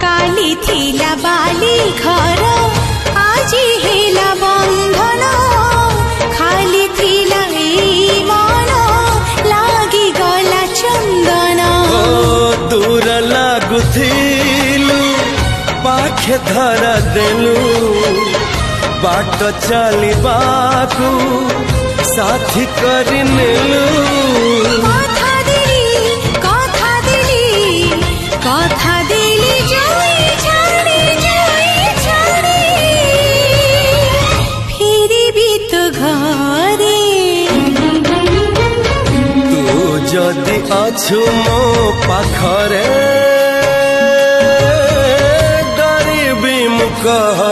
काली थिला बाली घर आजी हेला बंधन खाली थिला ए मन लागी गला चंदन दूर लागुथिलु पाखे धरा देलु बाट चलिबाकू साथी करि नेलु कथा दिली जाई छाड़ी फेरी भी तो घरे तू जदि अछु मो पाखरे डरिबी मु कह